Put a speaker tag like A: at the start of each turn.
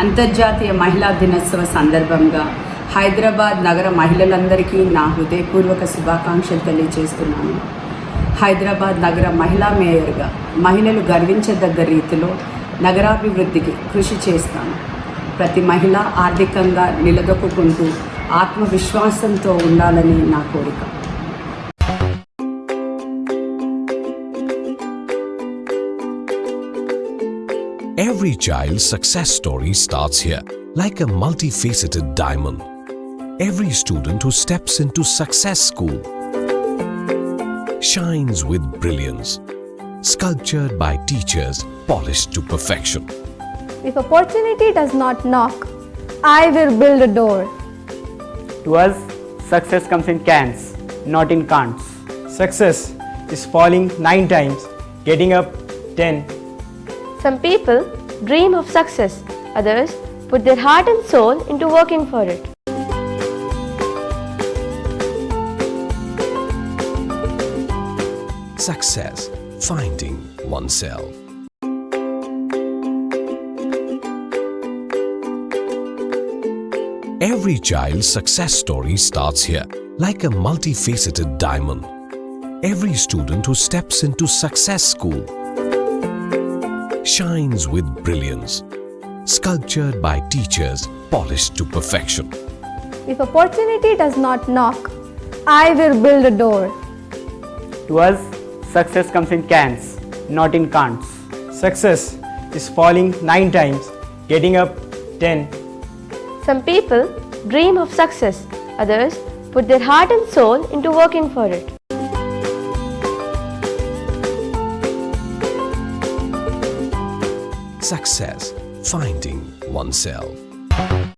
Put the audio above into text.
A: అంతర్జాతీయ మహిళా దినోత్సవ సందర్భంగా హైదరాబాద్ నగర మహిళలందరికీ నా హృదయపూర్వక శుభాకాంక్షలు తెలియజేస్తున్నాను. హైదరాబాద్ నగర మహిళా మేయర్గా మహిళలు గర్వించదగ్గ రీతిలో నగరాభివృద్ధికి కృషి చేస్తాను. ప్రతి మహిళ ఆర్థికంగా నిలదొక్కుంటూ ఆత్మవిశ్వాసంతో ఉండాలని నా కోరిక.
B: Every child's success story starts here, like a multifaceted diamond. Every student who steps into success school shines with brilliance, sculptured by teachers polished to perfection.
C: If opportunity does not knock, I will build a door.
D: To us, success comes in cans, not in can'ts.
E: Success is falling 9 times, getting up 10.
F: Some people dream of success, others put their heart and soul into working for it.
B: Success, finding oneself. Every child's success story starts here, like a multifaceted diamond. Every student who steps into success school shines with brilliance, sculptured by teachers polished to perfection.
C: If opportunity does not knock, I will build a door.
D: To us, success comes in cans, not in can'ts.
E: Success is falling 9 times, getting up 10.
F: Some people dream of success, others put their heart and soul into working for it.
B: Success, finding oneself.